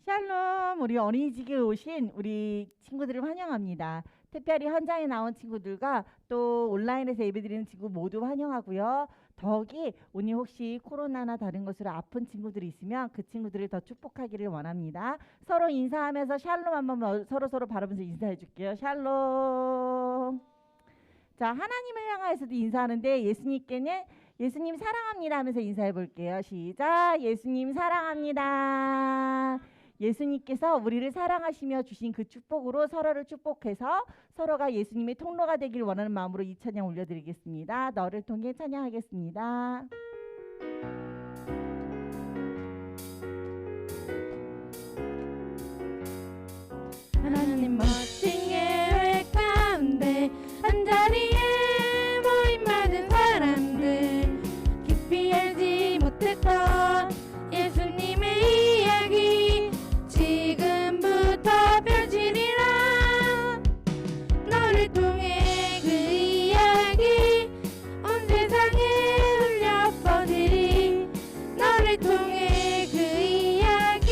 샬롬, 우리 어린이집에 오신 우리 친구들을 환영합니다. 특별히 현장에 나온 친구들과 또 온라인에서 예배드리는 친구 모두 환영하고요. 더욱이 오늘 혹시 코로나나 다른 것으로 아픈 친구들이 있으면 그 친구들을 더 축복하기를 원합니다. 서로 인사하면서 샬롬 한번 서로 바라보면서 인사해 줄게요. 샬롬. 자, 하나님을 향하여서도 인사하는데 예수님께는 예수님 사랑합니다 하면서 인사해 볼게요. 시작. 예수님 사랑합니다. 예수님께서 우리를 사랑하시며 주신 그 축복으로 서로를 축복해서 서로가 예수님의 통로가 되길 원하는 마음으로 이 찬양 올려드리겠습니다. 너를 통해 찬양하겠습니다. 하나님 멋진 계획 가운데 한자리에 모임 받은 사람들 깊이 알지 못했던 예수님의 이야기 지금부터 펼치리라. 너를 통해 그 이야기 온 세상에 울려 퍼지리. 너를 통해 그 이야기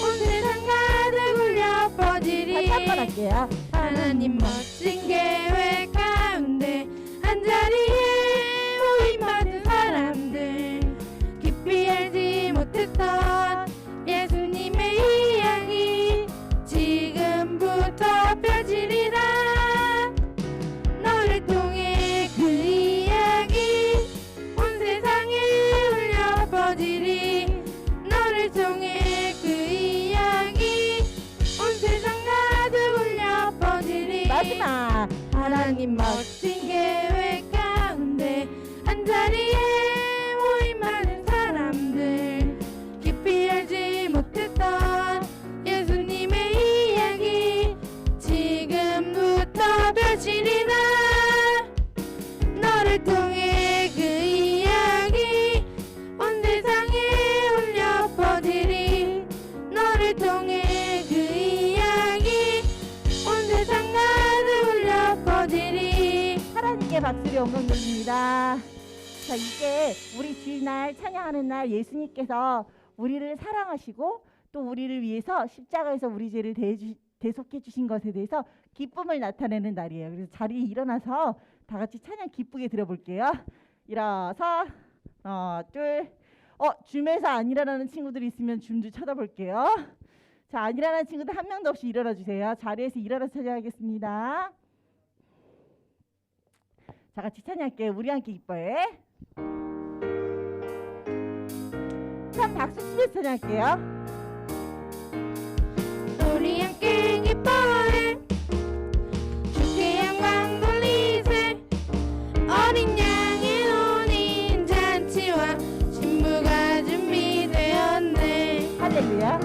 온 세상 가득 울려 퍼지리. 다시 한번 할게요. 하나님 멋진 계획 가운데 한자리에 모임 받은 사람들 깊이 알지 못했던 예수님의 이야기 지금부터 펼치리라. 너를 통해 그 이야기 온 세상에 울려 퍼지리. 너를 통해 그 이야기 온 세상 가득 울려 퍼지리. 마지막. 하나님 멋진 계획 가운데 한자리에 모임 많은 사람들 깊이 알지 못했던 예수님의 이야기 지금부터 펼치리라. 너를 통해 그 이야기 온 세상에 울려 퍼지리. 너를 통해 그 이야기 온 세상 가득 울려 퍼지리. 하나님께 박수를 영광 돌립니다. 자, 이제 우리 주일날 찬양하는 날 예수님께서 우리를 사랑하시고 또 우리를 위해서 십자가에서 우리 죄를 대속해 주신 것에 대해서 기쁨을 나타내는 날이에요. 그래서 자리에 일어나서 다 같이 찬양 기쁘게 들어볼게요. 일어서 하나 둘. 줌에서 안 일어나는 친구들이 있으면 줌 좀 쳐다볼게요. 자, 안 일어나는 친구들 한 명도 없이 일어나 주세요. 자리에서 일어나서 찬양하겠습니다. 자, 같이 찬양할게요. 우리 함께 기뻐해. 참 박수 치면서 찬양할게요. 우리 함께 기뻐해 주께 영광 돌리세. 어린 양의 혼인 잔치와 신부가 준비되었네. 할렐루야.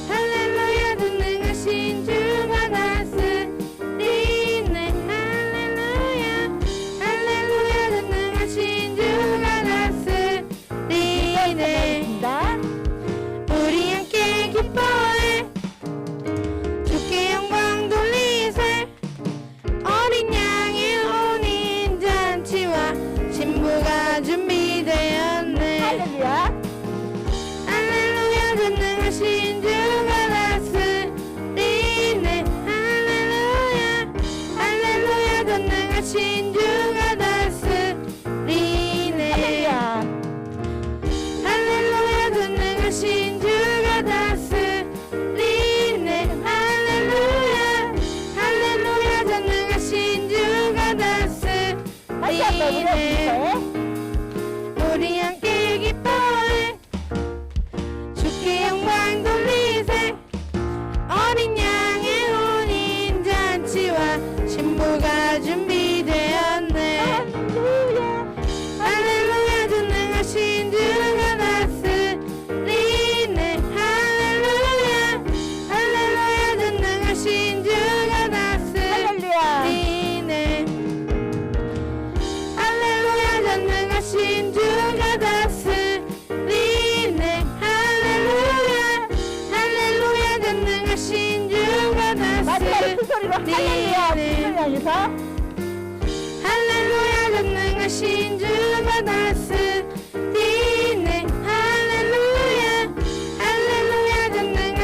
할렐루야. 전능하신 주가 다스리네. 할렐루야. 할렐루야. 전능하신 주가 다스리네. 입니다. 우리 함께 기뻐해 주께 영광 돌리세. 어린 양의 혼인 잔치와 신부가 준비되었네. 할렐루야. 할렐루야. 전능하신 주가 다스리네. 할렐루야. 할렐루야. 전능하신 주가 다스리네. 할렐루야. 할렐루야. 전능하신 주가 다스리네. 할렐루야. 할렐루야. 전능하신 주가 다시 한번 우리 다스리네. 함께. 우리 함께 기뻐해 주께 영광 돌리세. 어린 양의 혼인 잔치와 신부가 준비되었네. 할렐루야. 할렐루야. 전능하신 주가 다스리네. 할렐루야. 할렐루야. 전능하신 주가 할렐루야. 다스리네. 할렐루야. 전능하신 주가 다스리네. 할렐루야. 할렐루야. 전능하신 주가 마지막으로 큰 소리로 할렐루야. 큰 소리 향해서. 할렐루야. 전능하신 주가 다스리네. 할렐루야. 할렐루야. 전능하신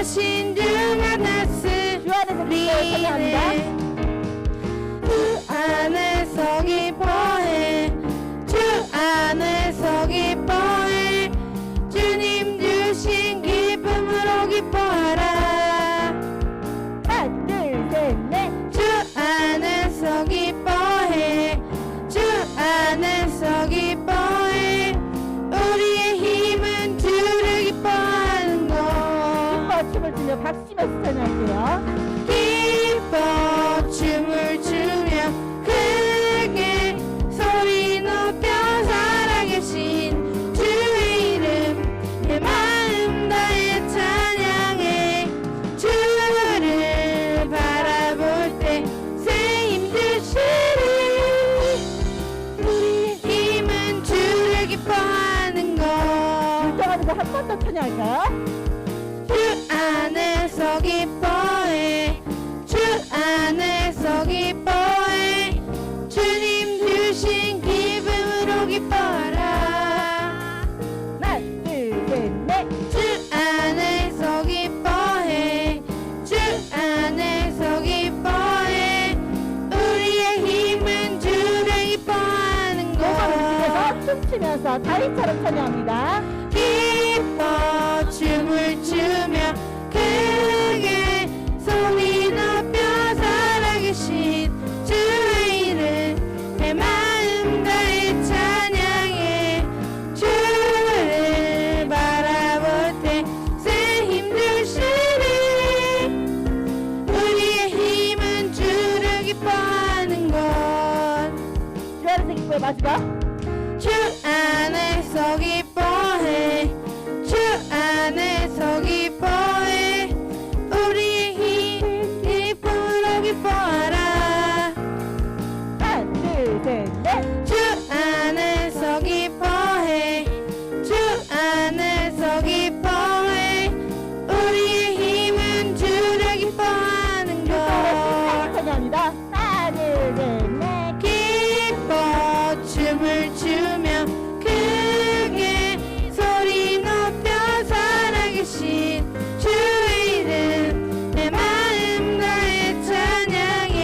기뻐하는 거 한 번 더 찬양할까요? 주 안에서 기뻐해 주 안에서 기뻐해 주님 주신 기쁨으로 기뻐하라 하나, 둘, 셋, 넷. 주 안에서 기뻐해 주 안에서 기뻐해 우리의 힘은 주를 기뻐하는 것 그래서 춤추면서 다리처럼 찬양합니다. 기뻐 춤을 추며 크게 소리 높여 살아계신 주의 이름 내 마음 다해 찬양해 주를 바라볼 때 새 힘주시리 우리의 힘은 주를 기뻐하는 것 주 안에서 기뻐요. 마지막. 주 안에서 기뻐해 주 안에서 기뻐해 우리의 힘 기쁨으로 기뻐하라 하나, 둘, 셋, 넷. 주 안에서 기뻐해 주 안에서 기뻐해 우리의 힘은 주를 기뻐하는 것 찬양합니다. 하나, 둘, 셋, 넷. 기뻐 춤을 추며 크게 소리 높여 살아계신 주의 이름 내 마음 다해 찬양해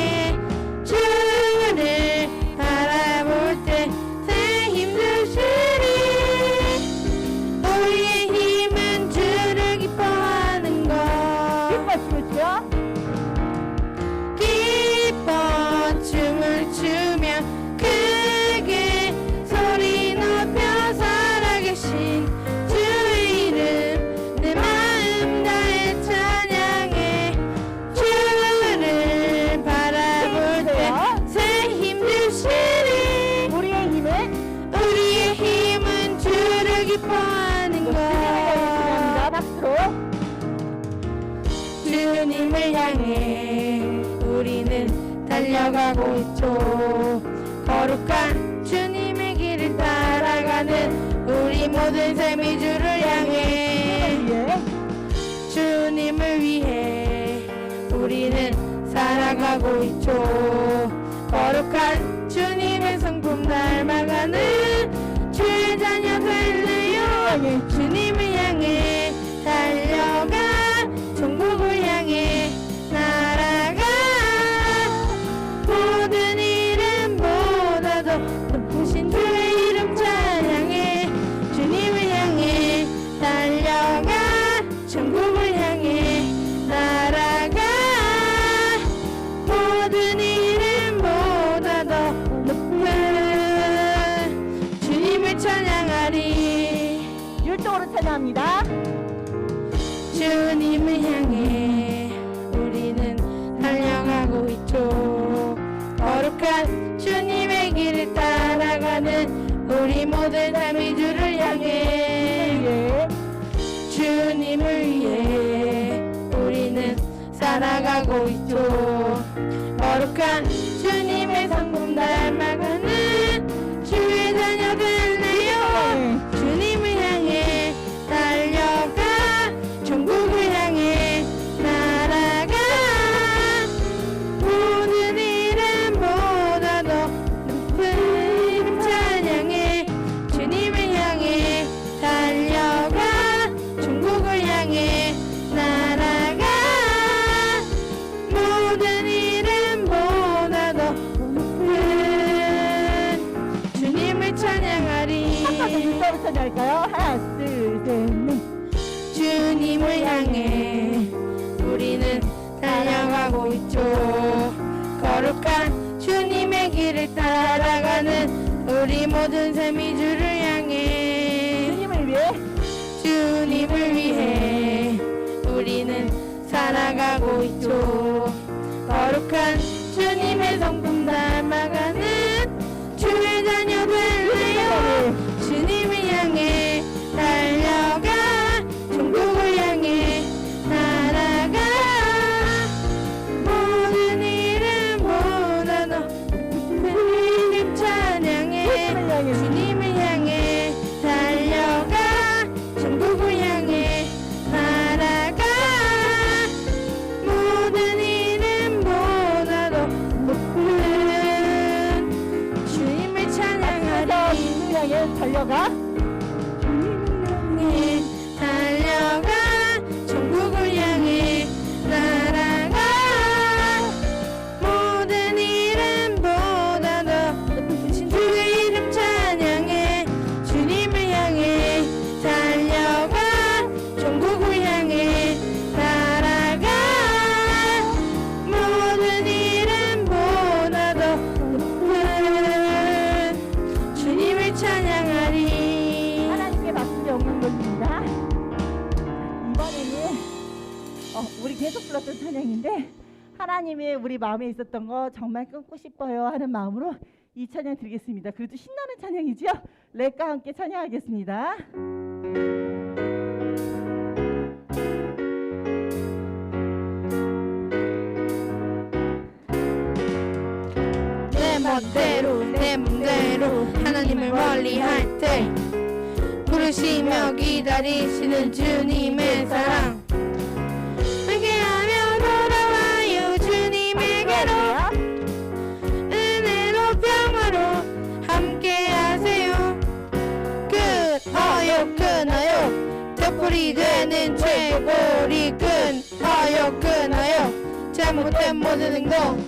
주를 바라볼 때 새 힘주시리 우리의 힘은 주를 기뻐하는 것 기뻐 춤을 추요. 기뻐 춤을 추며 크게 소리 높여 살아계신 주의 이름 내 마음 다해 찬양해 주를 바라볼 때 새 힘주시리 우리의 힘은 우리의 힘은 주를 기뻐하는 것 찬양합니다. 박수로. 주님을 향해 우리는 달려가고 있죠 거룩한 주님의 길을 따라가는 우리 모든 삶이 주를 향해 예. 주님을 위해 우리는 살아가고 있죠 거룩한 주님의 성품 닮아가는 주의 자녀 될래요 주님을 향해 달려가 천국을 향해 날아가 모든 이름보다도 높으신 주의 이름 찬양해 주님을 향해 달려가 천국을 향해 날아가 모든 이름보다도 높은 주님을 찬양하리 율동으로 찬양합니다. 주님을 향해 우리는 달려가고 있죠 거룩한 주님의 길을 따라가는 우리 모든 삶이 주를 향해 예. 주님을 위해 우리는 살아가고 있죠 거룩한 주님의 성품 닮아가는 주의 자녀 될래요 주님을 향해 달려가 천국을 향해 날아가 모든 이름보다도 높은 이름 찬양해 주님을 향해 달려가 천국을 향해 날아가 모든 이름보다도 높은 주님을 찬양하리 율동으로 찬양할까요? 하나, 둘, 셋, 넷. 주님을 향해 우리는 달려가고 있죠 거룩한 주님의 길을 따라가는 우리 모든 삶이 주를 향해 주님을 위해 주님을 위해 우리는 살아가고 있죠 거룩한 주님의 성품 닮아가는 주의 자녀 될래요 주님을 향해 달려가 천국을 향해 날아가 모든 이름보다도 높은 이름 찬양해 주님을 향해 달려가 천국을 계속 불렀던 찬양인데 하나님이 우리 마음에 있었던 거 정말 끊고 싶어요 하는 마음으로 이 찬양 드리겠습니다. 그래도 신나는 찬양이죠? 랩과 함께 찬양하겠습니다. 내 맘대로 하나님을 멀리할 때 부르시며 기다리시는 주님의 사랑 함께하며 돌아와요 주님에게로 은혜로 평화로 함께하세요. 끊어요 되풀이 되는 죄고리 끊어요 잘못된 모든 행동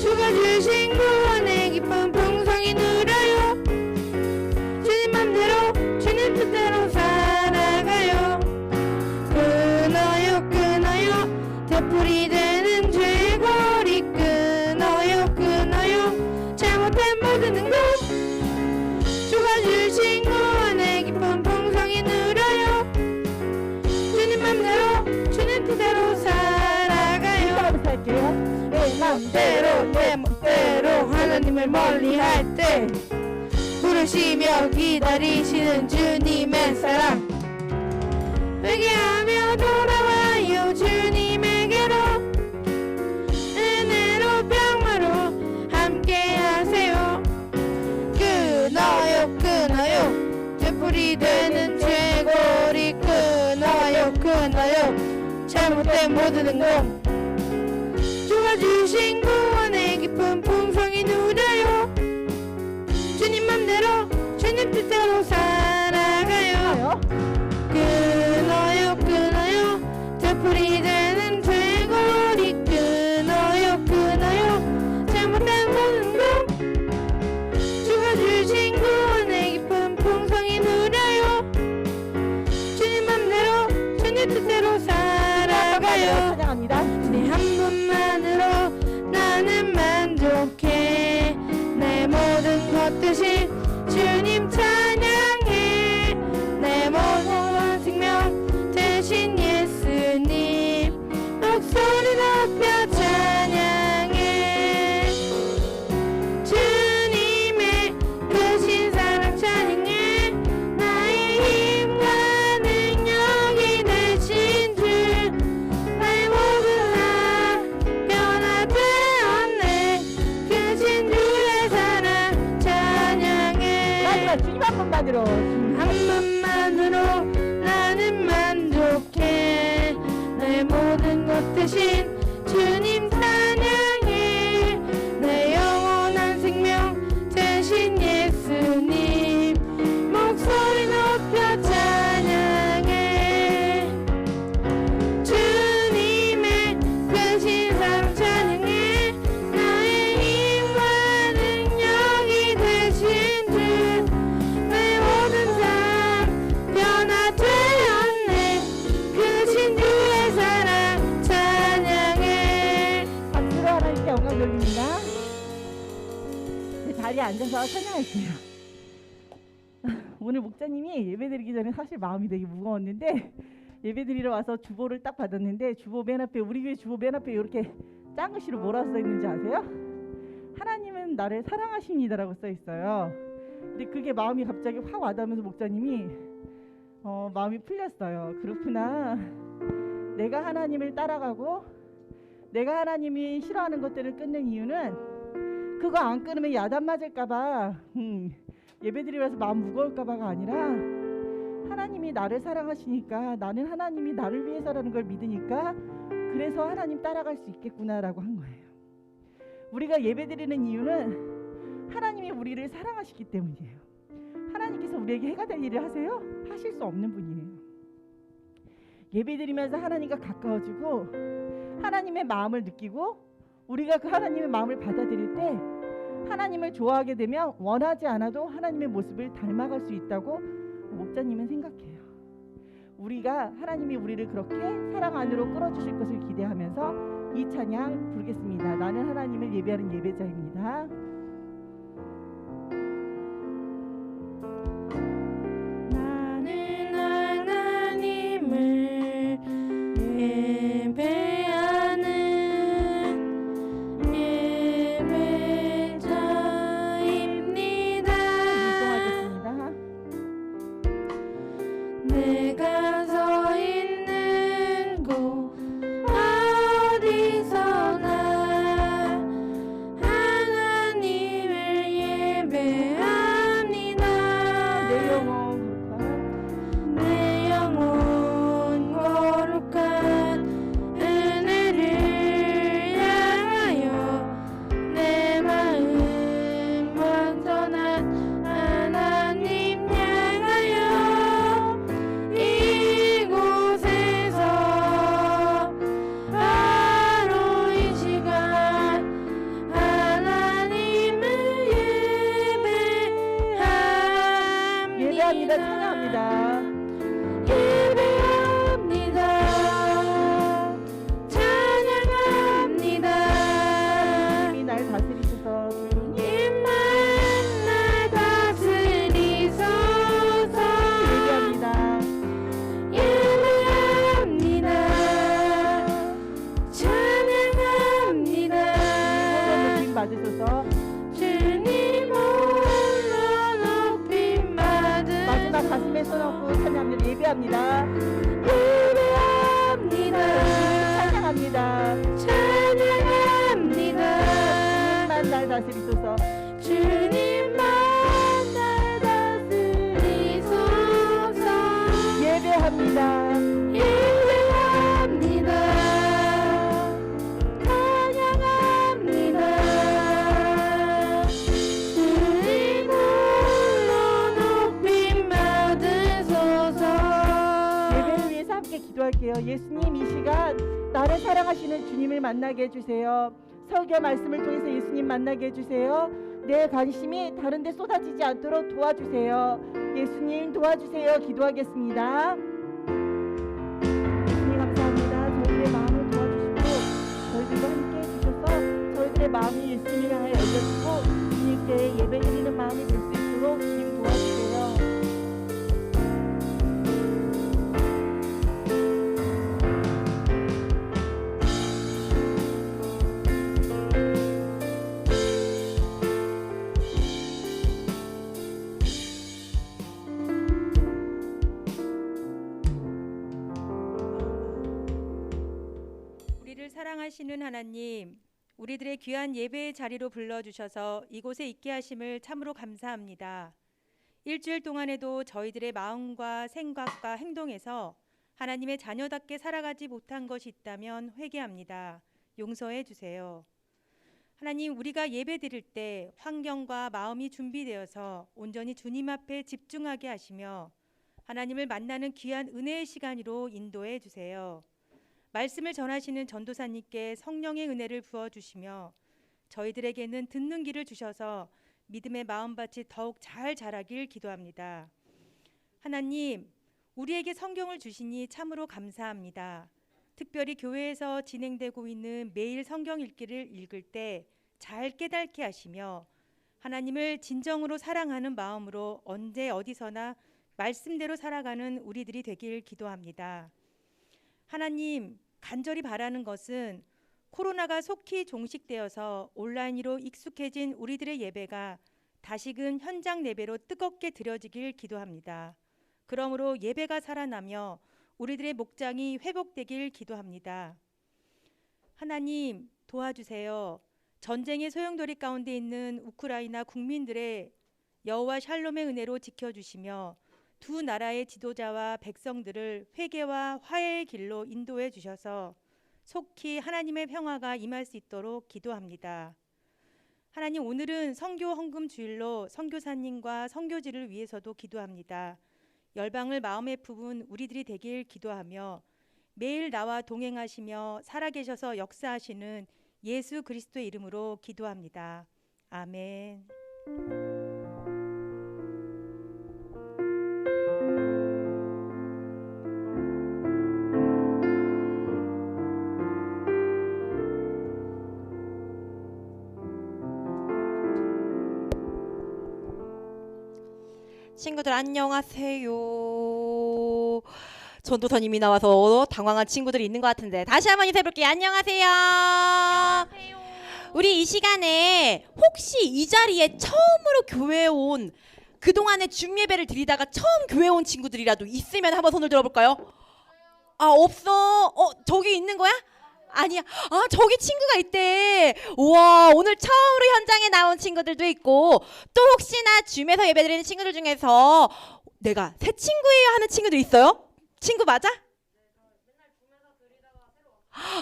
주가 주신 구원의 기쁨 풍성히 누려요. 주님 맘대로 주님 뜻대로 살아가요. 끊어요 되풀이 되는 죄고리 끊어요 잘못된 모든 행동 주가 주신 구원의 기쁨 풍성히 누려요. 주님 맘대로 주님 뜻대로 살아가요. 내 맘대로 하나님을 멀리할 때 부르시며 기다리시는 주님의 사랑 회개하며 돌아와요 주님에게로 은혜로 평화로 함께하세요. 끊어요 되풀이 되는 죄고리 끊어요 잘못된 모든 행동 주가 주신 구원의 기쁨 풍성히 누려요. 주님 맘대로 주님 뜻대로 살아가요. 끊어요 되풀이 되는 죄고리 끊어요 잘못된 모든 것 주가 주신 구원의 기쁨 풍성히 누려요. 주님 맘대로 주님 뜻대로 살아가요. 찬양합니다. 네 한 분만으로 나는 만족해. 내 모든 것 대신 주님 찬양해. 내 모든 생명 대신 예수님 목소리 높여 찬양해. 주님의 크신 사랑 찬양해. 나의 힘과 능력이 되신 주 나의 모든 삶 변화되었네. 크신 주의 사랑 찬양해. 마지막 주님 한 번만으로 한 번만으로 나는 만족해. 내 모든 것 대신 주님 찬양해. 내 영원한 생명 대신 예수님 목소리 높여 찬양해. 주님의 크신 사랑 찬양해. 나의 힘과 능력이 되신 주 내 모든 삶 변화되었네. 크신 주의 사랑 찬양해. 박수로 하나님께 영광 돌립니다. 제 자리에 앉아서 찬양할게요. 오늘 목사님이 예배드리기 전에 사실 마음이 되게 무거웠는데 예배드리러 와서 주보를 딱 받았는데 주보 맨 앞에 우리 교회 주보 맨 앞에 이렇게 짠 글씨로 뭐라고 써 있는지 아세요? 하나님은 나를 사랑하십니다라고 써 있어요. 근데 그게 마음이 갑자기 확 와닿으면서 목사님이 마음이 풀렸어요. 그렇구나. 내가 하나님을 따라가고 내가 하나님이 싫어하는 것들을 끊는 이유는 그거 안 끊으면 야단 맞을까봐 예배드리면서 마음 무거울까봐가 아니라 하나님이 나를 사랑하시니까 나는 하나님이 나를 위해서라는 걸 믿으니까 그래서 하나님 따라갈 수 있겠구나라고 한 거예요. 우리가 예배드리는 이유는 하나님이 우리를 사랑하시기 때문이에요. 하나님께서 우리에게 해가 될 일을 하세요? 하실 수 없는 분이에요. 예배드리면서 하나님과 가까워지고 하나님의 마음을 느끼고 우리가 그 하나님의 마음을 받아들일 때 하나님을 좋아하게 되면 원하지 않아도 하나님의 모습을 닮아갈 수 있다고 목자님은 생각해요. 우리가 하나님이 우리를 그렇게 사랑 안으로 끌어주실 것을 기대하면서 이 찬양 부르겠습니다. 나는 하나님을 예배하는 예배자입니다. 나는 하나님을 내가 서 있는 곳 어디서나 하나님을 예배합니다. 내 영혼 거룩한 은혜를 향하여 내 마음 완전한 하나님 향하여 이곳에서 바로 이 시간 하나님을 예배합니다. 예배합니다. 찬양합니다. 찬양합니다. 주님이 날 다스리소서. 주님만 날 다스리소서. 예배합니다. 예배합니다. 찬양합니다. 주님 받으소서. 주님 홀로 높임 받으소서. 마지막 가슴에 손 얹고 찬양합니다. 예배합니다. 예배합니다. 찬양합니다. 찬양합니다. 주님만 날 다스리소서. 주님만 날 다스리소서. 예배합니다. 예배합니다. 찬양합니다. 주님 홀로 높임 받으소서. 예배를 위해서 함께 기도할게요. 예수님, 이 시간 나를 사랑하시는 주님을 만나게 해주세요. 설교 말씀을 통해서 예수님 만나게 해주세요. 내 관심이 다른 데 쏟아지지 않도록 도와주세요. 예수님 도와주세요. 기도하겠습니다. 예수님 감사합니다. 저희들의 마음을 도와주시고 저희들과 함께 해주셔서 저희들의 마음이 예수님을 향해 열려지고 주님께 예배드리는 마음이 될 수 있도록 주님 도와주세요. 우리를 사랑하시는 하나님, 우리들의 귀한 예배의 자리로 불러주셔서 이곳에 있게 하심을 참으로 감사합니다. 일주일 동안에도 저희들의 마음과 생각과 행동에서 하나님의 자녀답게 살아가지 못한 것이 있다면 회개합니다. 용서해 주세요. 하나님, 우리가 예배 드릴 때 환경과 마음이 준비되어서 온전히 주님 앞에 집중하게 하시며 하나님을 만나는 귀한 은혜의 시간으로 인도해 주세요. 말씀을 전하시는 전도사님께 성령의 은혜를 부어주시며 저희들에게는 듣는 귀를 주셔서 믿음의 마음밭이 더욱 잘 자라길 기도합니다. 하나님, 우리에게 성경을 주시니 참으로 감사합니다. 특별히 교회에서 진행되고 있는 매일 성경 읽기를 읽을 때 잘 깨닫게 하시며 하나님을 진정으로 사랑하는 마음으로 언제 어디서나 말씀대로 살아가는 우리들이 되길 기도합니다. 하나님, 간절히 바라는 것은 코로나가 속히 종식되어서 온라인으로 익숙해진 우리들의 예배가 다시금 현장 예배로 뜨겁게 드려지길 기도합니다. 그러므로 예배가 살아나며 우리들의 목장이 회복되길 기도합니다. 하나님, 도와주세요. 전쟁의 소용돌이 가운데 있는 우크라이나 국민들의 여호와 샬롬의 은혜로 지켜주시며 두 나라의 지도자와 백성들을 회개와 화해의 길로 인도해 주셔서 속히 하나님의 평화가 임할 수 있도록 기도합니다. 하나님, 오늘은 선교 헌금 주일로 선교사님과 선교지를 위해서도 기도합니다. 열방을 마음에 품은 우리들이 되길 기도하며 매일 나와 동행하시며 살아계셔서 역사하시는 예수 그리스도의 이름으로 기도합니다. 아멘. 친구들 안녕하세요. 전도사님이 나와서 당황한 친구들이 있는 것 같은데 다시 한번 인사해볼게요. 안녕하세요. 우리 이 시간에 혹시 이 자리에 처음으로 교회에 온 그동안에 줌 예배를 드리다가 처음 교회 온 친구들이라도 있으면 한번 손을 들어볼까요? 아, 없어. 저기 있는 거야? 아니야. 아, 저기 친구가 있대. 우와, 오늘 처음으로 현장에 나온 친구들도 있고, 또 혹시나 줌에서 예배드리는 친구들 중에서 내가 새 친구예요 하는 친구도 있어요? 친구 맞아?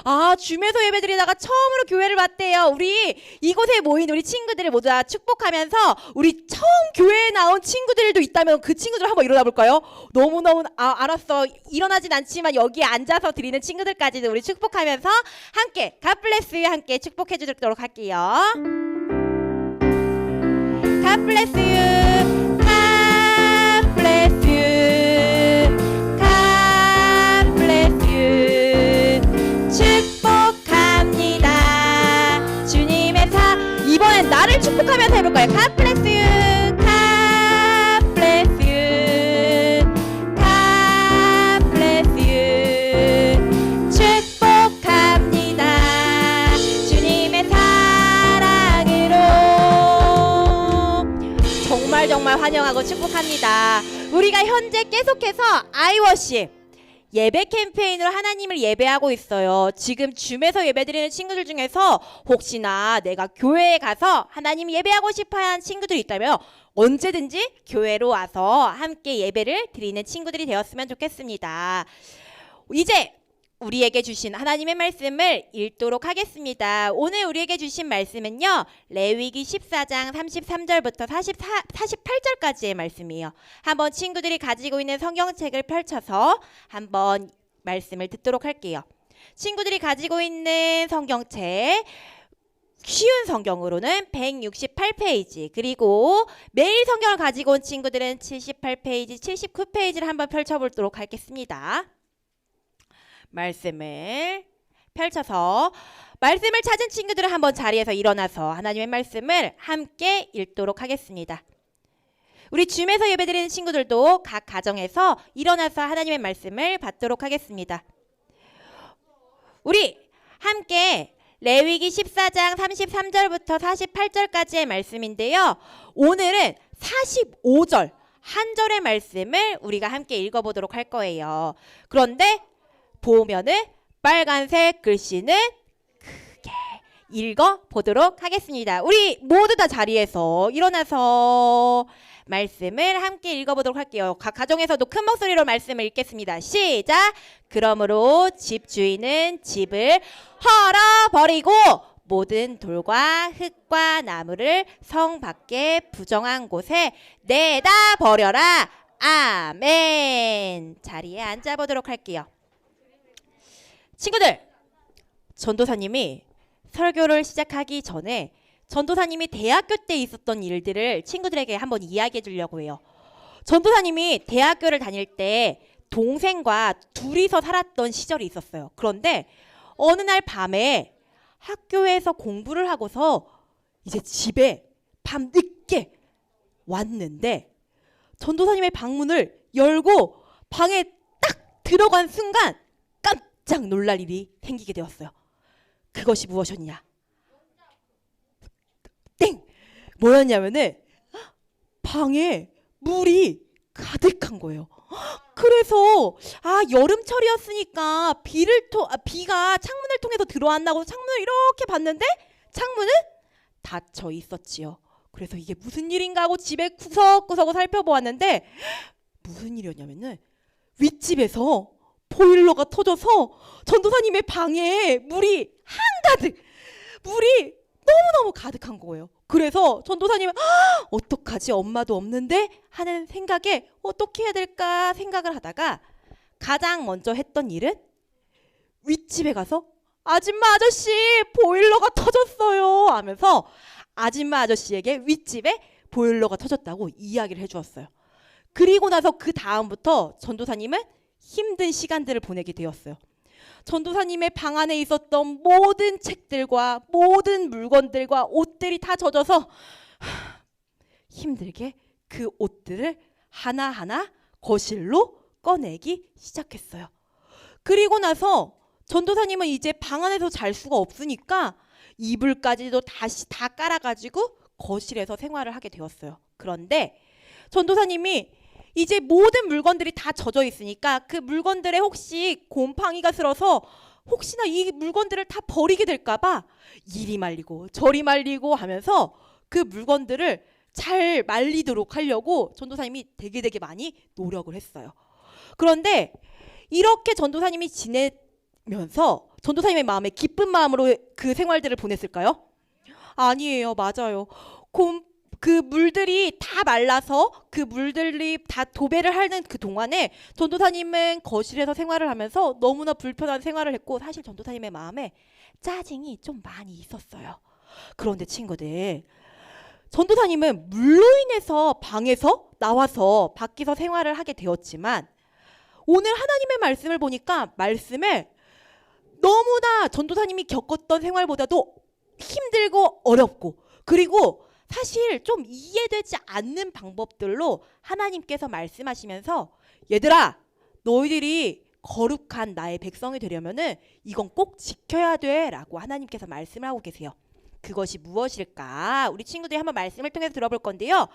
아, 줌에서 예배드리다가 처음으로 교회를 왔대요. 우리 이곳에 모인 우리 친구들을 모두 다 축복하면서 우리 처음 교회에 나온 친구들도 있다면 그 친구들 한번 일어나 볼까요? 너무너무 알았어. 일어나진 않지만 여기에 앉아서 드리는 친구들까지도 우리 축복하면서 함께 God bless you 함께 축복해 주도록 할게요. God bless you. God bless you. God bless you. 축복합니다. 주님의 이번엔 나를 축복하면서 해볼까요? God bless you. God bless you. God bless you. 축복합니다. 주님의 사랑으로. 정말 환영하고 축복합니다. 우리가 현재 계속해서 아이워십 예배 캠페인으로 하나님을 예배하고 있어요. 지금 줌에서 예배드리는 친구들 중에서 혹시나 내가 교회에 가서 하나님 예배하고 싶어하는 친구들이 있다면 언제든지 교회로 와서 함께 예배를 드리는 친구들이 되었으면 좋겠습니다. 이제 우리에게 주신 하나님의 말씀을 읽도록 하겠습니다. 오늘 우리에게 주신 말씀은요, 레위기 14장 33절부터 48절까지의 말씀이에요. 한번 친구들이 가지고 있는 성경책을 펼쳐서 한번 말씀을 듣도록 할게요. 친구들이 가지고 있는 성경책 쉬운 성경으로는 168페이지, 그리고 매일 성경을 가지고 온 친구들은 78페이지, 79페이지를 한번 펼쳐보도록 하겠습니다. 말씀을 펼쳐서 말씀을 찾은 친구들은 한번 자리에서 일어나서 하나님의 말씀을 함께 읽도록 하겠습니다. 우리 줌에서 예배드리는 친구들도 각 가정에서 일어나서 하나님의 말씀을 받도록 하겠습니다. 우리 함께 레위기 14장 33절부터 48절까지의 말씀인데요. 오늘은 45절 한 절의 말씀을 우리가 함께 읽어보도록 할 거예요. 그런데 보면은 빨간색 글씨는 크게 읽어보도록 하겠습니다. 우리 모두 다 자리에서 일어나서 말씀을 함께 읽어보도록 할게요. 각 가정에서도 큰 목소리로 말씀을 읽겠습니다. 시작! 그러므로 집주인은 집을 헐어버리고 모든 돌과 흙과 나무를 성 밖에 부정한 곳에 내다 버려라. 아멘. 자리에 앉아보도록 할게요. 친구들, 전도사님이 설교를 시작하기 전에 전도사님이 대학교 때 있었던 일들을 친구들에게 한번 이야기해 주려고 해요. 전도사님이 대학교를 다닐 때 동생과 둘이서 살았던 시절이 있었어요. 그런데 어느 날 밤에 학교에서 공부를 하고서 이제 집에 밤 늦게 왔는데 전도사님의 방문을 열고 방에 딱 들어간 순간 깜짝 놀랄 일이 생기게 되었어요. 그것이 무엇이었냐? 땡! 뭐였냐면은 방에 물이 가득한 거예요. 그래서 여름철이었으니까 비가 창문을 통해서 들어왔나고 창문을 이렇게 봤는데 창문은 닫혀 있었지요. 그래서 이게 무슨 일인가 하고 집에 구석구석 살펴보았는데 무슨 일이었냐면은 윗집에서 보일러가 터져서 전도사님의 방에 물이 한가득, 물이 너무너무 가득한 거예요. 그래서 전도사님은 어떡하지? 엄마도 없는데 하는 생각에 어떻게 해야 될까 생각을 하다가 가장 먼저 했던 일은 윗집에 가서 아줌마 아저씨 보일러가 터졌어요 하면서 아줌마 아저씨에게 윗집에 보일러가 터졌다고 이야기를 해주었어요. 그리고 나서 그 다음부터 전도사님은 힘든 시간들을 보내게 되었어요. 전도사님의 방 안에 있었던 모든 책들과 모든 물건들과 옷들이 다 젖어서 힘들게 그 옷들을 하나하나 거실로 꺼내기 시작했어요. 그리고 나서 전도사님은 이제 방 안에서 잘 수가 없으니까 이불까지도 다시 다 깔아가지고 거실에서 생활을 하게 되었어요. 그런데 전도사님이 이제 모든 물건들이 다 젖어 있으니까 그 물건들에 혹시 곰팡이가 슬어서 혹시나 이 물건들을 다 버리게 될까봐 이리 말리고 저리 말리고 하면서 그 물건들을 잘 말리도록 하려고 전도사님이 되게 많이 노력을 했어요. 그런데 이렇게 전도사님이 지내면서 전도사님의 마음에 기쁜 마음으로 그 생활들을 보냈을까요? 아니에요. 맞아요. 그 물들이 다 말라서 그 물들이 다 도배를 하는 그 동안에 전도사님은 거실에서 생활을 하면서 너무나 불편한 생활을 했고 사실 전도사님의 마음에 짜증이 좀 많이 있었어요. 그런데 친구들, 전도사님은 물로 인해서 방에서 나와서 밖에서 생활을 하게 되었지만 오늘 하나님의 말씀을 보니까 말씀을 너무나 전도사님이 겪었던 생활보다도 힘들고 어렵고 그리고 사실 좀 이해되지 않는 방법들로 하나님께서 말씀하시면서 얘들아 너희들이 거룩한 나의 백성이 되려면은 이건 꼭 지켜야 돼 라고 하나님께서 말씀을 하고 계세요. 그것이 무엇일까? 우리 친구들이 한번 말씀을 통해서 들어볼 건데요.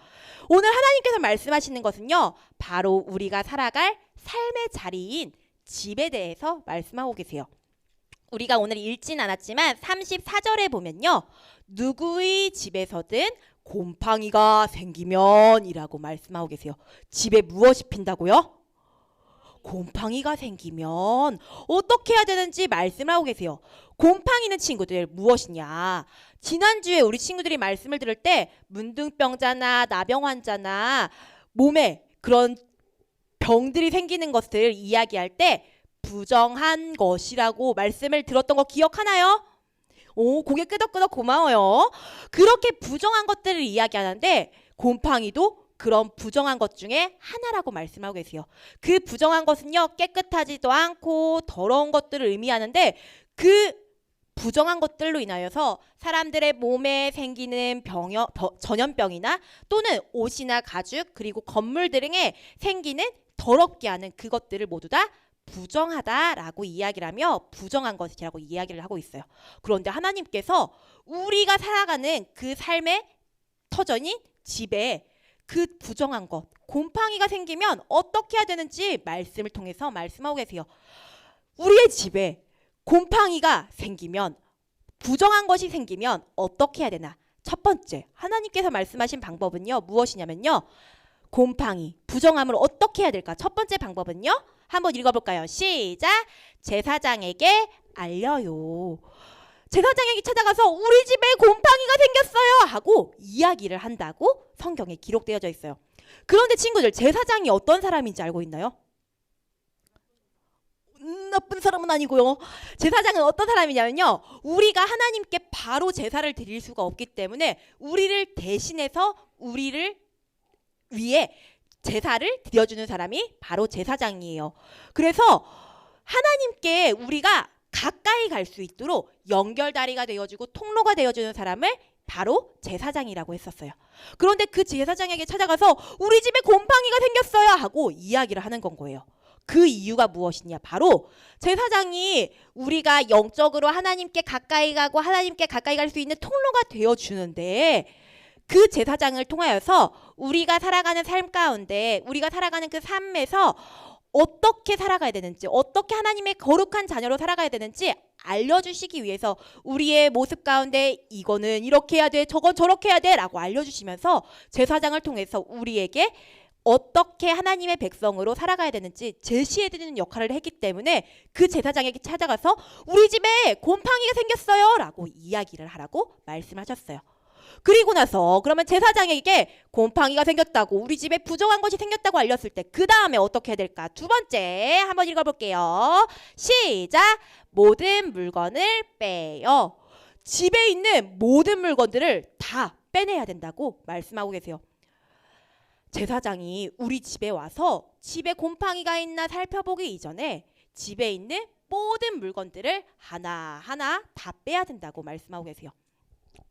오늘 하나님께서 말씀하시는 것은요. 바로 우리가 살아갈 삶의 자리인 집에 대해서 말씀하고 계세요. 우리가 오늘 읽진 않았지만 34절에 보면요. 누구의 집에서든 곰팡이가 생기면 이라고 말씀하고 계세요. 집에 무엇이 핀다고요? 곰팡이가 생기면 어떻게 해야 되는지 말씀을 하고 계세요. 곰팡이는 친구들 무엇이냐? 지난주에 우리 친구들이 말씀을 들을 때 문둥병자나 나병 환자나 몸에 그런 병들이 생기는 것을 이야기할 때 부정한 것이라고 말씀을 들었던 거 기억하나요? 오, 고개 끄덕끄덕 고마워요. 그렇게 부정한 것들을 이야기하는데 곰팡이도 그런 부정한 것 중에 하나라고 말씀하고 계세요. 그 부정한 것은요, 깨끗하지도 않고 더러운 것들을 의미하는데 그 부정한 것들로 인하여서 사람들의 몸에 생기는 전염병이나 또는 옷이나 가죽 그리고 건물 등에 생기는 더럽게 하는 그것들을 모두 다 부정하다라고 이야기를 하며 부정한 것이라고 이야기를 하고 있어요. 그런데 하나님께서 우리가 살아가는 그 삶의 터전인 집에 그 부정한 것, 곰팡이가 생기면 어떻게 해야 되는지 말씀을 통해서 말씀하고 계세요. 우리의 집에 곰팡이가 생기면, 부정한 것이 생기면 어떻게 해야 되나? 첫 번째, 하나님께서 말씀하신 방법은요, 무엇이냐면요. 곰팡이, 부정함을 어떻게 해야 될까? 첫 번째 방법은요. 한번 읽어볼까요? 시작! 제사장에게 알려요. 제사장에게 찾아가서 우리 집에 곰팡이가 생겼어요 하고 이야기를 한다고 성경에 기록되어져 있어요. 그런데 친구들, 제사장이 어떤 사람인지 알고 있나요? 나쁜 사람은 아니고요. 제사장은 어떤 사람이냐면요. 우리가 하나님께 바로 제사를 드릴 수가 없기 때문에 우리를 대신해서 우리를 위해 제사를 드려주는 사람이 바로 제사장이에요. 그래서 하나님께 우리가 가까이 갈 수 있도록 연결다리가 되어주고 통로가 되어주는 사람을 바로 제사장이라고 했었어요. 그런데 그 제사장에게 찾아가서 우리 집에 곰팡이가 생겼어요 하고 이야기를 하는 건 거예요. 그 이유가 무엇이냐? 바로 제사장이 우리가 영적으로 하나님께 가까이 가고 하나님께 가까이 갈 수 있는 통로가 되어주는데 그 제사장을 통하여서 우리가 살아가는 삶 가운데 우리가 살아가는 그 삶에서 어떻게 살아가야 되는지, 어떻게 하나님의 거룩한 자녀로 살아가야 되는지 알려주시기 위해서 우리의 모습 가운데 이거는 이렇게 해야 돼, 저건 저렇게 해야 돼 라고 알려주시면서 제사장을 통해서 우리에게 어떻게 하나님의 백성으로 살아가야 되는지 제시해드리는 역할을 했기 때문에 그 제사장에게 찾아가서 우리 집에 곰팡이가 생겼어요 라고 이야기를 하라고 말씀하셨어요. 그리고 나서 그러면 제사장에게 곰팡이가 생겼다고 우리 집에 부정한 것이 생겼다고 알렸을 때 그 다음에 어떻게 해야 될까? 두 번째 한번 읽어볼게요. 시작! 모든 물건을 빼요. 집에 있는 모든 물건들을 다 빼내야 된다고 말씀하고 계세요. 제사장이 우리 집에 와서 집에 곰팡이가 있나 살펴보기 이전에 집에 있는 모든 물건들을 하나하나 다 빼야 된다고 말씀하고 계세요.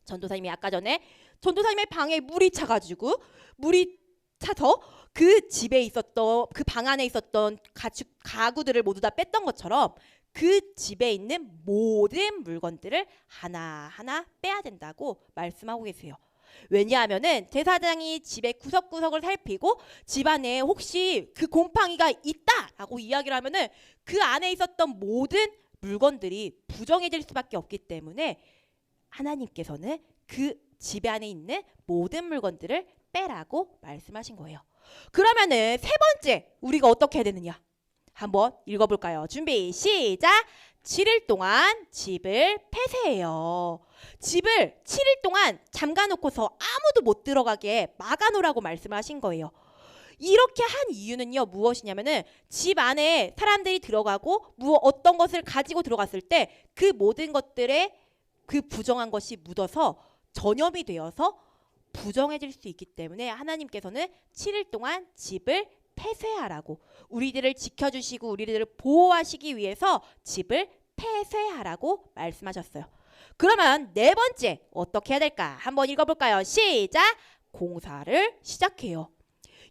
전도사님이 아까 전에 전도사님의 방에 물이 차서 그 집에 있었던 그 방 안에 있었던 가구들을 모두 다 뺐던 것처럼 그 집에 있는 모든 물건들을 하나하나 빼야 된다고 말씀하고 계세요. 왜냐하면은 제사장이 집의 구석구석을 살피고 집안에 혹시 그 곰팡이가 있다라고 이야기를 하면은 그 안에 있었던 모든 물건들이 부정해질 수밖에 없기 때문에 하나님께서는 그 집 안에 있는 모든 물건들을 빼라고 말씀하신 거예요. 그러면은 세 번째 우리가 어떻게 해야 되느냐? 한번 읽어볼까요? 준비 시작! 7일 동안 집을 폐쇄해요. 집을 7일 동안 잠가놓고서 아무도 못 들어가게 막아놓으라고 말씀을 하신 거예요. 이렇게 한 이유는요 무엇이냐면은 집 안에 사람들이 들어가고 어떤 것을 가지고 들어갔을 때 그 모든 것들에 그 부정한 것이 묻어서 전염이 되어서 부정해질 수 있기 때문에 하나님께서는 7일 동안 집을 폐쇄하라고, 우리들을 지켜주시고 우리들을 보호하시기 위해서 집을 폐쇄하라고 말씀하셨어요. 그러면 네 번째 어떻게 해야 될까? 한번 읽어볼까요? 시작! 공사를 시작해요.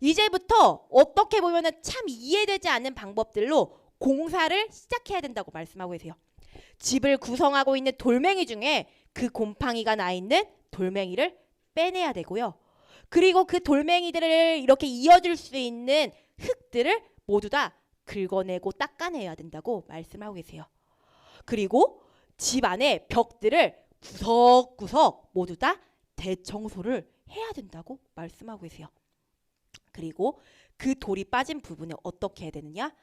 이제부터 어떻게 보면은 참 이해되지 않는 방법들로 공사를 시작해야 된다고 말씀하고 계세요. 집을 구성하고 있는 돌멩이 중에 그 곰팡이가 나 있는 돌멩이를 빼내야 되고요. 그리고 그 돌멩이들을 이렇게 이어줄 수 있는 흙들을 모두 다 긁어내고 닦아내야 된다고 말씀하고 계세요. 그리고 집 안에 벽들을 구석구석 모두 다 대청소를 해야 된다고 말씀하고 계세요. 그리고 그 돌이 빠진 부분에 어떻게 해야 되느냐?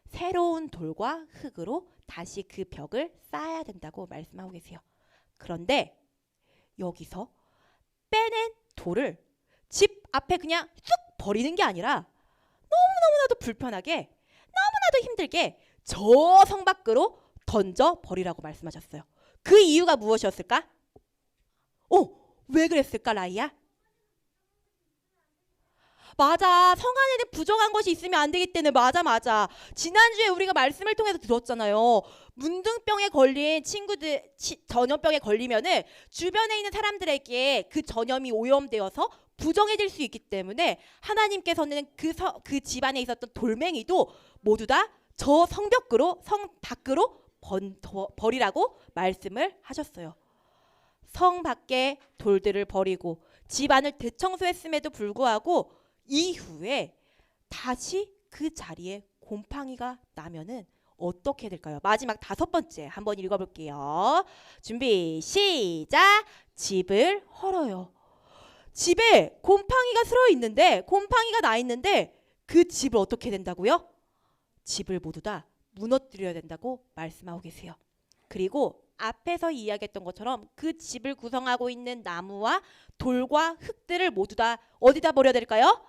새로운 돌과 흙으로 다시 그 벽을 쌓아야 된다고 말씀하고 계세요. 그런데 여기서 빼낸 돌을 집 앞에 그냥 쑥 버리는 게 아니라 너무나도 불편하게, 너무나도 힘들게 저 성 밖으로 던져 버리라고 말씀하셨어요. 그 이유가 무엇이었을까? 왜 그랬을까, 라이야? 맞아. 성 안에는 부정한 것이 있으면 안 되기 때문에 맞아. 지난주에 우리가 말씀을 통해서 들었잖아요. 문둥병에 걸린 친구들, 전염병에 걸리면은 주변에 있는 사람들에게 그 전염이 오염되어서 부정해질 수 있기 때문에 하나님께서는 그 집안에 있었던 돌멩이도 모두 다 저 성벽으로, 성 밖으로 버리라고 말씀을 하셨어요. 성 밖에 돌들을 버리고 집안을 대청소했음에도 불구하고 이후에 다시 그 자리에 곰팡이가 나면은 어떻게 될까요? 마지막 다섯 번째 한번 읽어볼게요. 준비 시작! 집을 헐어요. 집에 곰팡이가 곰팡이가 나 있는데 그 집을 어떻게 된다고요? 집을 모두 다 무너뜨려야 된다고 말씀하고 계세요. 그리고 앞에서 이야기했던 것처럼 그 집을 구성하고 있는 나무와 돌과 흙들을 모두 다 어디다 버려야 될까요?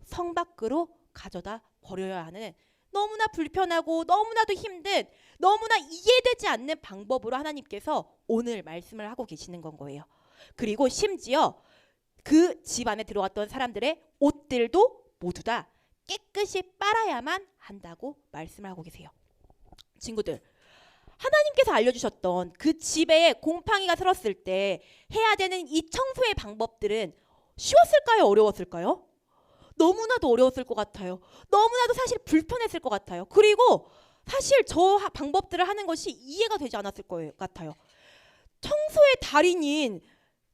성 밖으로 가져다 버려야 하는 너무나 불편하고 너무나도 힘든, 너무나 이해되지 않는 방법으로 하나님께서 오늘 말씀을 하고 계시는 건 거예요. 그리고 심지어 그 집 안에 들어왔던 사람들의 옷들도 모두 다 깨끗이 빨아야만 한다고 말씀을 하고 계세요. 친구들, 하나님께서 알려주셨던 그 집에 곰팡이가 들었을 때 해야 되는 이 청소의 방법들은 쉬웠을까요? 어려웠을까요? 너무나도 어려웠을 것 같아요. 너무나도 사실 불편했을 것 같아요. 그리고 사실 저 방법들을 하는 것이 이해가 되지 않았을 것 같아요. 청소의 달인인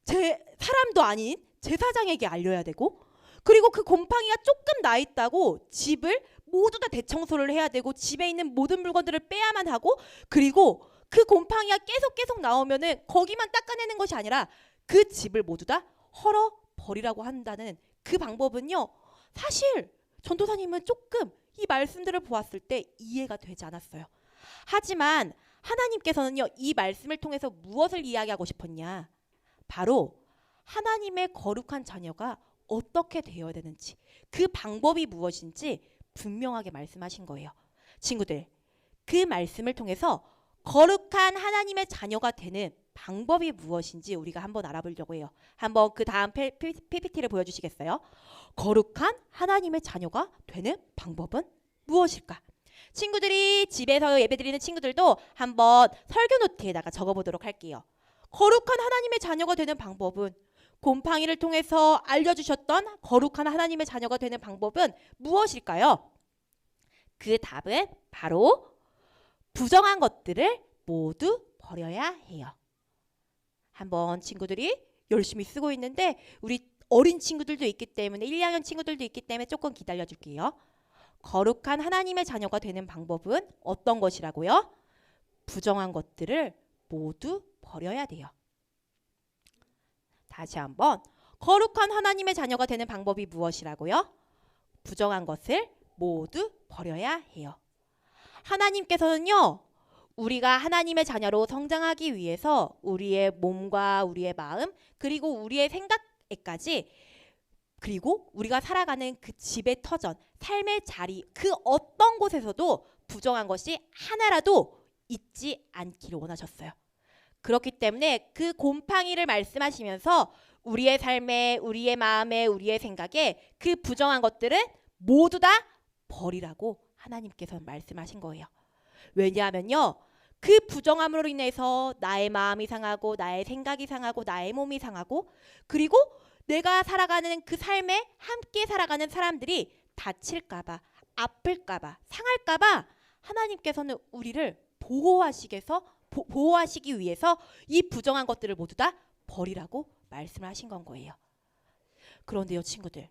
사람도 아닌 제사장에게 알려야 되고, 그리고 그 곰팡이가 조금 나 있다고 집을 모두 다 대청소를 해야 되고 집에 있는 모든 물건들을 빼야만 하고, 그리고 그 곰팡이가 계속 나오면은 거기만 닦아내는 것이 아니라 그 집을 모두 다 헐어 버리라고 한다는 그 방법은요, 사실 전도사님은 조금 이 말씀들을 보았을 때 이해가 되지 않았어요. 하지만 하나님께서는요, 이 말씀을 통해서 무엇을 이야기하고 싶었냐? 바로 하나님의 거룩한 자녀가 어떻게 되어야 되는지, 그 방법이 무엇인지 분명하게 말씀하신 거예요. 친구들, 그 말씀을 통해서 거룩한 하나님의 자녀가 되는 방법이 무엇인지 우리가 한번 알아보려고 해요. 한번 그 다음 PPT를 보여주시겠어요? 거룩한 하나님의 자녀가 되는 방법은 무엇일까? 친구들이 집에서 예배드리는 친구들도 한번 설교 노트에다가 적어보도록 할게요. 거룩한 하나님의 자녀가 되는 방법은, 곰팡이를 통해서 알려주셨던 거룩한 하나님의 자녀가 되는 방법은 무엇일까요? 그 답은 바로 부정한 것들을 모두 버려야 해요. 한번 친구들이 열심히 쓰고 있는데 우리 어린 친구들도 있기 때문에 1, 2학년 친구들도 있기 때문에 조금 기다려 줄게요. 거룩한 하나님의 자녀가 되는 방법은 어떤 것이라고요? 부정한 것들을 모두 버려야 돼요. 다시 한번 거룩한 하나님의 자녀가 되는 방법이 무엇이라고요? 부정한 것을 모두 버려야 해요. 하나님께서는요, 우리가 하나님의 자녀로 성장하기 위해서 우리의 몸과 우리의 마음 그리고 우리의 생각에까지 그리고 우리가 살아가는 그 집의 터전, 삶의 자리 그 어떤 곳에서도 부정한 것이 하나라도 있지 않기를 원하셨어요. 그렇기 때문에 그 곰팡이를 말씀하시면서 우리의 삶에, 우리의 마음에, 우리의 생각에 그 부정한 것들은 모두 다 버리라고 하나님께서 말씀하신 거예요. 왜냐하면요, 그 부정함으로 인해서 나의 마음이 상하고 나의 생각이 상하고 나의 몸이 상하고 그리고 내가 살아가는 그 삶에 함께 살아가는 사람들이 다칠까봐, 아플까봐, 상할까봐 하나님께서는 우리를 보호하시기 위해서 이 부정한 것들을 모두 다 버리라고 말씀을 하신 건 거예요. 그런데요, 친구들,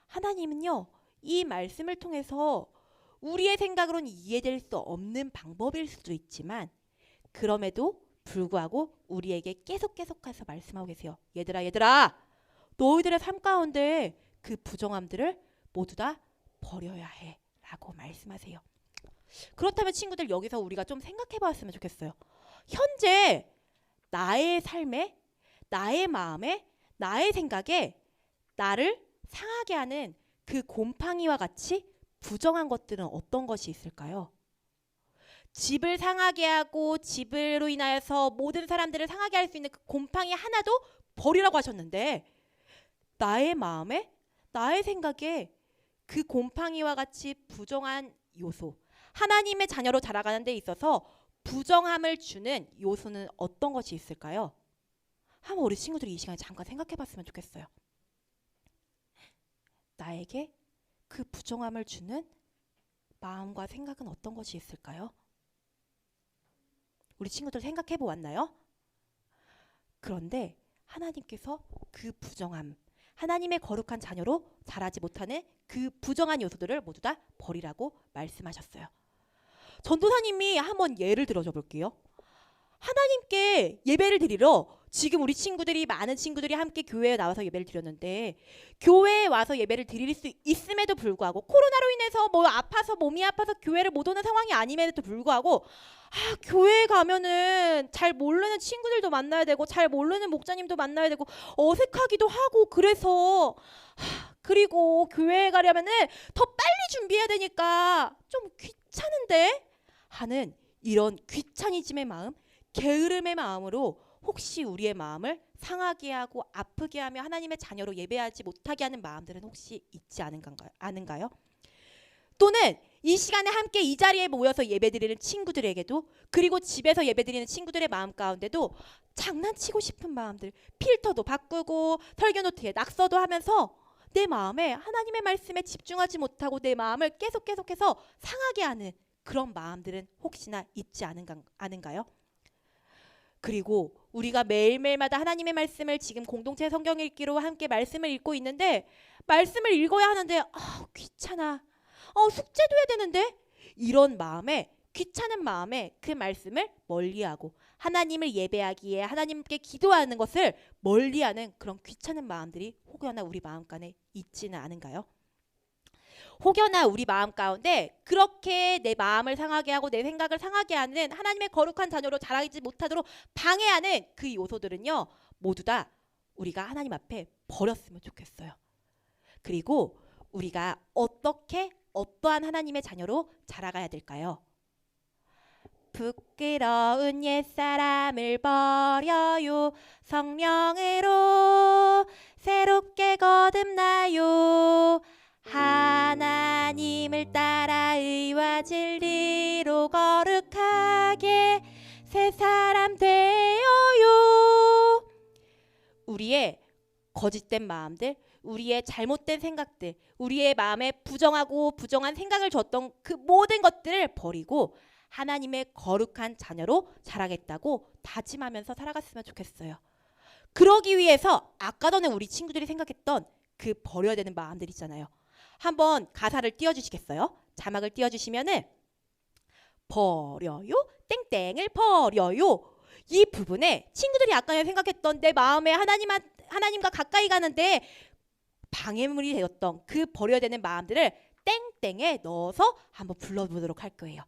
하나님은요, 이 말씀을 통해서 우리의 생각으로는 이해될 수 없는 방법일 수도 있지만 그럼에도 불구하고 우리에게 계속해서 말씀하고 계세요. 얘들아, 너희들의 삶 가운데 그 부정함들을 모두 다 버려야 해 라고 말씀하세요. 그렇다면 친구들, 여기서 우리가 좀 생각해 봤으면 좋겠어요. 현재 나의 삶에, 나의 마음에, 나의 생각에 나를 상하게 하는 그 곰팡이와 같이 부정한 것들은 어떤 것이 있을까요? 집을 상하게 하고 집으로 인하여서 모든 사람들을 상하게 할 수 있는 그 곰팡이 하나도 버리라고 하셨는데 나의 마음에, 나의 생각에 그 곰팡이와 같이 부정한 요소, 하나님의 자녀로 자라가는 데 있어서 부정함을 주는 요소는 어떤 것이 있을까요? 한번 우리 친구들이 이 시간에 잠깐 생각해 봤으면 좋겠어요. 나에게 그 부정함을 주는 마음과 생각은 어떤 것이 있을까요? 우리 친구들 생각해 보았나요? 그런데 하나님께서 그 부정함, 하나님의 거룩한 자녀로 자라지 못하는 그 부정한 요소들을 모두 다 버리라고 말씀하셨어요. 전도사님이 한번 예를 들어줘 볼게요. 하나님께 예배를 드리러 지금 우리 친구들이, 많은 친구들이 함께 교회에 나와서 예배를 드렸는데 교회에 와서 예배를 드릴 수 있음에도 불구하고 코로나로 인해서 몸이 아파서 교회를 못 오는 상황이 아님에도 불구하고 교회에 가면은 잘 모르는 친구들도 만나야 되고 잘 모르는 목사님도 만나야 되고 어색하기도 하고 그래서 그리고 교회에 가려면은 더 빨리 준비해야 되니까 좀 귀찮은데 하는 이런 귀차니즘의 마음, 게으름의 마음으로 혹시 우리의 마음을 상하게 하고 아프게 하며 하나님의 자녀로 예배하지 못하게 하는 마음들은 혹시 있지 않은가요? 또는 이 시간에 함께 이 자리에 모여서 예배드리는 친구들에게도 그리고 집에서 예배드리는 친구들의 마음 가운데도 장난치고 싶은 마음들, 필터도 바꾸고 설교노트에 낙서도 하면서 내 마음에 하나님의 말씀에 집중하지 못하고 내 마음을 계속해서 상하게 하는 그런 마음들은 혹시나 있지 않은가요? 그리고 우리가 매일매일마다 하나님의 말씀을 지금 공동체 성경 읽기로 함께 말씀을 읽고 있는데 말씀을 읽어야 하는데 귀찮아. 숙제도 해야 되는데 이런 마음에, 귀찮은 마음에 그 말씀을 멀리하고 하나님을 예배하기에 하나님께 기도하는 것을 멀리하는 그런 귀찮은 마음들이 혹여나 우리 마음 가운데 있지는 않은가요? 혹여나 우리 마음 가운데 그렇게 내 마음을 상하게 하고 내 생각을 상하게 하는 하나님의 거룩한 자녀로 자라지 못하도록 방해하는 그 요소들은요, 모두 다 우리가 하나님 앞에 버렸으면 좋겠어요. 그리고 우리가 어떠한 하나님의 자녀로 자라가야 될까요? 부끄러운 옛사람을 버려요, 성령으로 새롭게 거듭나요, 하나님을 따라 의와 진리로 거룩하게 새 사람 되어요. 우리의 거짓된 마음들, 우리의 잘못된 생각들, 우리의 마음에 부정한 생각을 줬던 그 모든 것들을 버리고 하나님의 거룩한 자녀로 자라겠다고 다짐하면서 살아갔으면 좋겠어요. 그러기 위해서 아까 전에 우리 친구들이 생각했던 그 버려야 되는 마음들 있잖아요. 한번 가사를 띄워주시겠어요? 자막을 띄워주시면은 버려요 땡땡을 버려요. 이 부분에 친구들이 아까 전에 생각했던 내 마음에 하나님과 가까이 가는데 방해물이 되었던 그 버려야 되는 마음들을 땡땡에 넣어서 한번 불러보도록 할 거예요.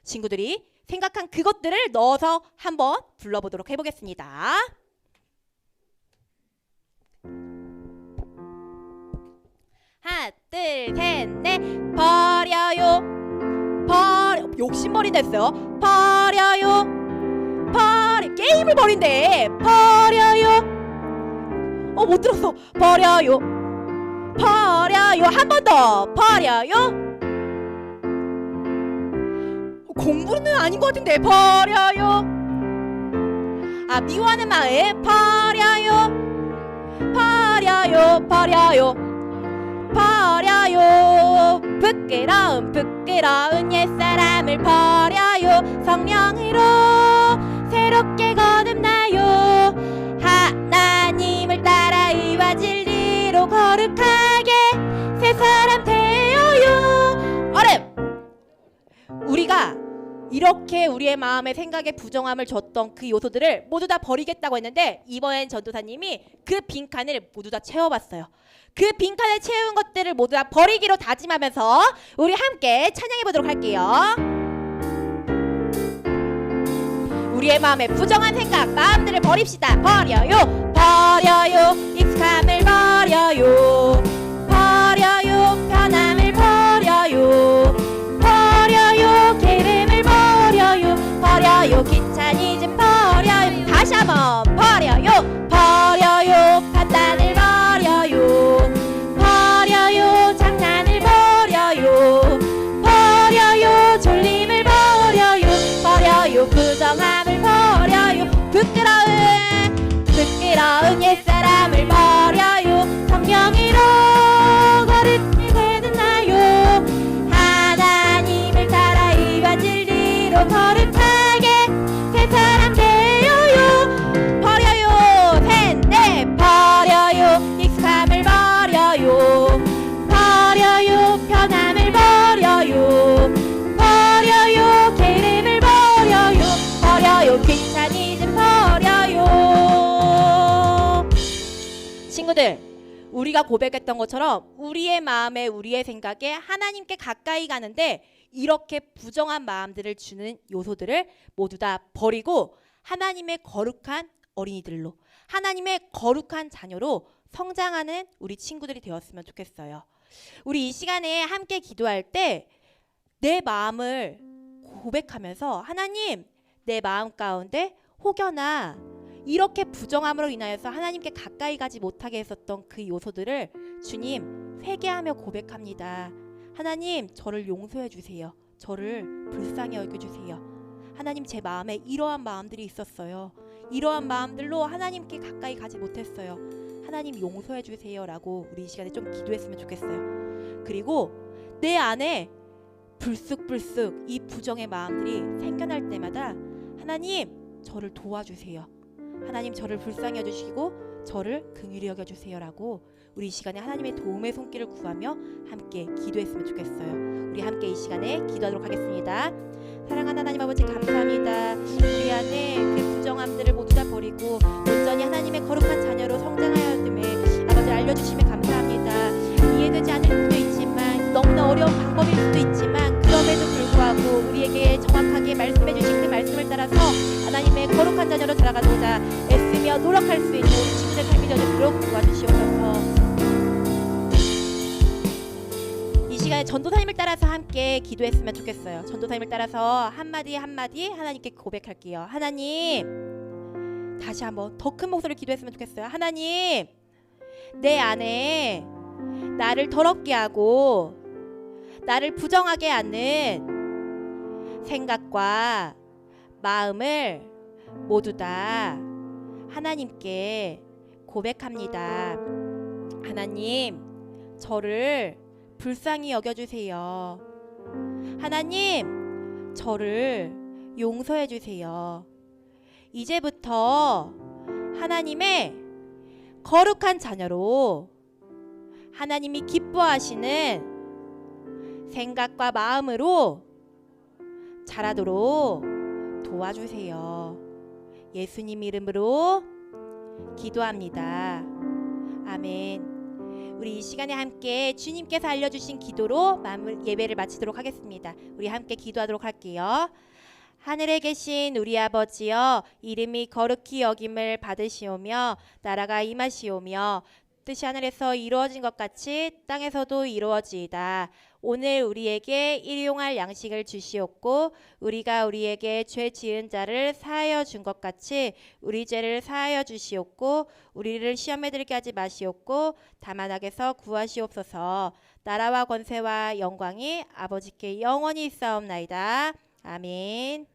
친구들이 생각한 그것들을 넣어서 한번 불러보도록 해보겠습니다. 하나 둘 셋 넷 버려요 욕심벌이 됐어요. 버려요 게임을 버린대. 버려요 못 들었어. 버려요 한 번 더 버려요. 공부는 아닌 것 같은데. 버려요 미워하는 마음. 버려요 부끄러운 옛사람을 버려요. 성령으로 새롭게 거듭나요. 하나님을 따라 의와 진리로 거룩하게 새 사람 되어요. 우리가 이렇게 우리의 마음에 생각에 부정함을 줬던 그 요소들을 모두 다 버리겠다고 했는데 이번엔 전도사님이 그 빈칸을 모두 다 채워봤어요. 그 빈칸을 채운 것들을 모두 다 버리기로 다짐하면서 우리 함께 찬양해 보도록 할게요. 우리의 마음에 부정한 생각, 마음들을 버립시다. 버려요 익숙함을 버려요 편함을 버려요 게으름을 버려요 귀차니즘 버려요. 다시 한번 버려요 판단을 버려요 장난을 버려요 졸림을 버려요 부정함을 버려요 부끄러운 옛사람을 버려요. 성령으로 거룩히 되나요. 하나님을 따라 의와 진리로 거룩하게 새 사람 되어요. 버려요 셋넷 버려요 익숙함을 버려요 편함을 버려요 게으름을 버려요 귀차니즘 버려요. 친구들, 우리가 고백했던 것처럼 우리의 마음에 우리의 생각에 하나님께 가까이 가는데 이렇게 부정한 마음들을 주는 요소들을 모두 다 버리고 하나님의 거룩한 어린이들로 하나님의 거룩한 자녀로 성장하는 우리 친구들이 되었으면 좋겠어요. 우리 이 시간에 함께 기도할 때 내 마음을 고백하면서 하나님 내 마음 가운데 혹여나 이렇게 부정함으로 인하여서 하나님께 가까이 가지 못하게 했었던 그 요소들을 주님 회개하며 고백합니다. 하나님 저를 용서해 주세요. 저를 불쌍히 여겨주세요. 하나님 제 마음에 이러한 마음들이 있었어요. 이러한 마음들로 하나님께 가까이 가지 못했어요. 하나님 용서해 주세요 라고 우리 이 시간에 좀 기도했으면 좋겠어요. 그리고 내 안에 불쑥불쑥 이 부정의 마음들이 생겨날 때마다 하나님 저를 도와주세요. 하나님 저를 불쌍히 여주시고 저를 긍휼히 여겨주세요 라고 우리 이 시간에 하나님의 도움의 손길을 구하며 함께 기도했으면 좋겠어요. 우리 함께 이 시간에 기도하도록 하겠습니다. 사랑하는 하나님 아버지 감사합니다. 우리 안에 그 부정함들을 모두 다 버리고 온전히 하나님의 거룩한 자녀로 성장하였음에 아버지 알려주시면 감사합니다. 이해되지 않을 수도 있지만 너무나 어려운 방법일 수도 있지만 그럼에도 불구하고 우리에게 정확하게 말씀해 주신 그 말씀을 따라서 하나님의 거룩한 자녀로 자라가고자 애쓰며 노력할 수 있는 우리 친구들 삶이 되도록 도와주시옵소서. 이 시간에 전도사님을 따라서 함께 기도했으면 좋겠어요. 전도사님을 따라서 한마디 한마디 하나님께 고백할게요. 하나님 다시 한번 더 큰 목소리로 기도했으면 좋겠어요. 하나님 내 안에 나를 더럽게 하고 나를 부정하게 하는 생각과 마음을 모두 다 하나님께 고백합니다. 하나님 저를 불쌍히 여겨주세요. 하나님 저를 용서해 주세요. 이제부터 하나님의 거룩한 자녀로 하나님이 기뻐하시는 생각과 마음으로 자라도록 도와주세요. 예수님 이름으로 기도합니다. 아멘. 우리 이 시간에 함께 주님께서 알려주신 기도로 예배를 마치도록 하겠습니다. 우리 함께 기도하도록 할게요. 하늘에 계신 우리 아버지여, 이름이 거룩히 여김을 받으시오며 나라가 임하시오며 뜻이 하늘에서 이루어진 것 같이 땅에서도 이루어지이다. 오늘 우리에게 일용할 양식을 주시옵고 우리가 우리에게 죄 지은 자를 사하여 준 것 같이 우리 죄를 사하여 주시옵고 우리를 시험에 들게 하지 마시옵고 다만 악에서 구하시옵소서. 나라와 권세와 영광이 아버지께 영원히 있사옵나이다. 아멘.